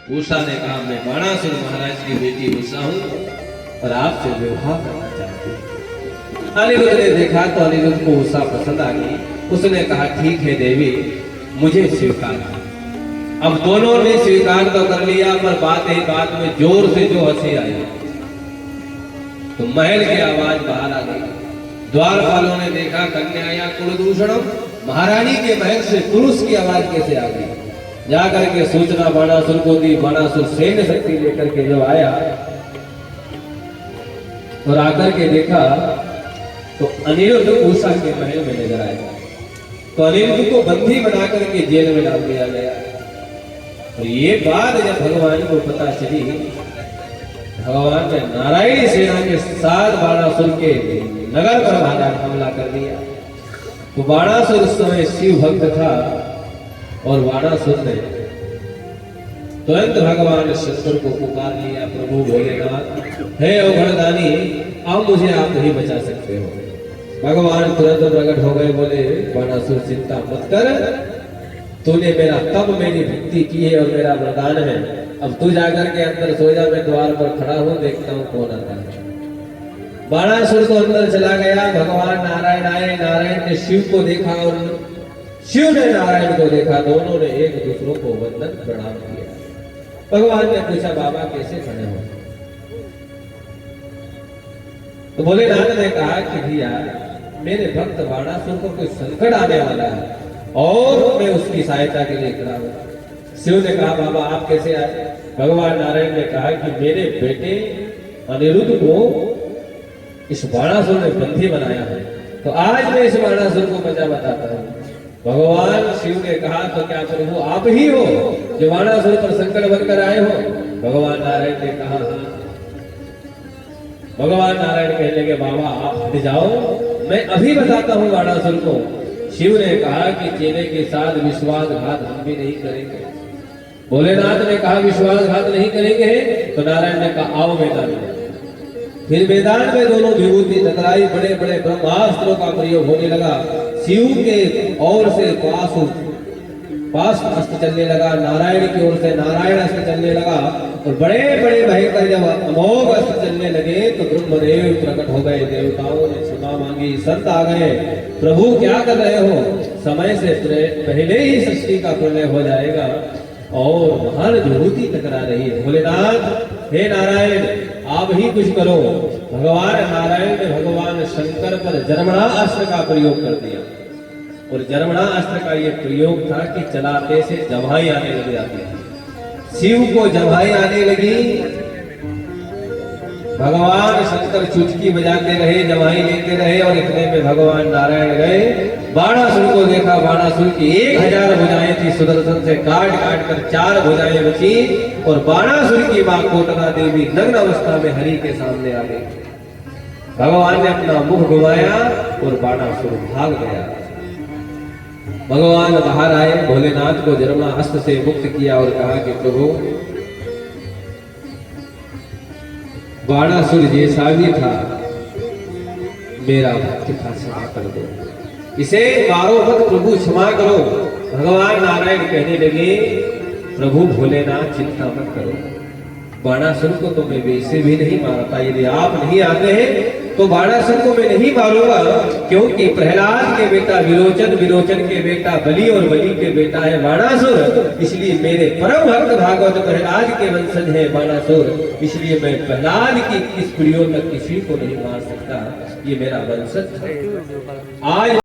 उषा ने कहा मैं बाणासुर महाराज की बेटी उषा हूं और आपसे विवाह करना चाहती हूं। अनिरुद्ध ने देखा तो अनिरुद्ध को उषा पसंद आ गई। उसने कहा ठीक है देवी, मुझे स्वीकार कर। अब दोनों ने स्वीकार तो कर लिया, पर बात में जोर से जो हंसी आई तो महल की आवाज बाहर आ गई। द्वारपालों ने देखा कन्या कुलदूषणम, महारानी के महल से पुरुष की आवाज कैसे आ गई। जाकर के सूचना बाणासुर को दी। बाणासुर सैन्य शक्ति लेकर के जब आया और आकर के देखा तो अनिरुद्ध उषा के महल में नजर आया। तो अनिरुद्ध को बंदी बना करके जेल में डाल दिया गया। तो ये बात जब भगवान को पता चली, भगवान ने नारायणी सेना के साथ बाणासुर के नगर पर महाराज हमला कर दिया। तो बाणासुर उस समय शिव भक्त था और बाणासुर ने तुरंत भगवान शंकर को पुकार लिया, प्रभु भोलेनाथ, हे अवघड़दानी, अब मुझे आप नहीं बचा सकते हो। भगवान तुरंत प्रकट हो गए, बोले बाणासुर चिंता मत कर, तूने मेरा तब मेरी भक्ति की है और मेरा वरदान है। अब तू जाकर के अंदर सो जा, मैं द्वार पर खड़ा हूं, देखता हूं कौन आता है। बाणासुर तो अंदर चला गया। भगवान नारायण आए। नारायण ने शिव को देखा और शिव ने नारायण को देखा। दोनों ने एक दूसरों को वंदन प्रणाम किया। भगवान ने पूछा बाबा कैसे खड़े हो। तो भोलेनाथ ने कहा कि भैया मेरे भक्त बाणासुर को कोई संकट आने वाला है और मैं उसकी सहायता के लिए खड़ा हूं। शिव ने कहा बाबा आप कैसे आए। भगवान नारायण ने कहा कि मेरे बेटे अनिरुद्ध को इस बाणासुर ने बंदी बनाया है, तो आज मैं इस बाणासुर को मजा बताता हूं। भगवान शिव ने कहा तो क्या प्रभु आप ही हो जो बाणासुर पर संकट बनकर आए हो। भगवान नारायण ने कहा हाँ। भगवान नारायण कहने लगे बाबा आप हट जाओ, मैं अभी बताता हूँ बाणासुर को। शिव ने कहा कि चेले के साथ विश्वासघात हम भी नहीं करेंगे। भोलेनाथ ने कहा विश्वासघात नहीं करेंगे। तो नारायण ने कहा आओ मैदान में। फिर मैदान में दोनों विभूति टकराई। बड़े बड़े ब्रह्मास्त्रों का प्रयोग होने लगा। शिव के ओर से पास अस्त्र चलने लगा, नारायण की ओर से नारायण अस्त्र चलने लगा और बड़े बड़े भयंकर जब अमोघ अस्त्र चलने लगे तो ब्रह्मदेव प्रकट हो गए। देवताओं ने क्षमा मांगी, संत आ गए, प्रभु क्या कर रहे हो, समय से पहले ही सृष्टि का प्रलय हो जाएगा और महान विभूति टकरा रही है। भोलेनाथ हे नारायण आप ही कुछ करो। भगवान नारायण ने भगवान शंकर पर जर्मणा अस्त्र का प्रयोग कर दिया और जर्मणा अस्त्र का ये प्रयोग था कि चलाते से जवाई आने लग जाती थी। शिव को जवाई आने लगी। भगवान शंकर चुटकी बजाते रहे, जवाई लेते रहे और इतने में भगवान नारायण गए। बाणासुर को देखा। बाणासुर की 1000 भुजाएं थी, सुदर्शन से काट काट कर 4 भुजाएं बची और बाणासुर की मां कोटका देवी नग्न अवस्था में हरि के सामने आ गई। भगवान ने अपना मुख घुमाया और बाणासुर भाग गया। भगवान बाहर आए, भोलेनाथ को जर्मणा अस्त्र से मुक्त किया और कहा कि प्रभु बाणासुर जैसा भी था, मेरा भक्त था, क्षमा कर दो, इसे मारो मत प्रभु, क्षमा करो। भगवान नारायण कहने लगे प्रभु भोलेनाथ चिंता मत करो, बाणासुर को तो मैं वैसे भी नहीं मारता। यदि आप नहीं आते हैं तो बाणासुर को मैं नहीं मारूंगा, क्योंकि प्रहलाद के बेटा विरोचन, विरोचन के बेटा बलि और बलि के बेटा है बाणासुर। इसलिए मेरे परम भक्त भागवत प्रहलाद के वंशज है बाणासुर, इसलिए मैं प्रहलाद की इस प्रियो तक किसी को नहीं मार सकता। ये मेरा वंशज है। आज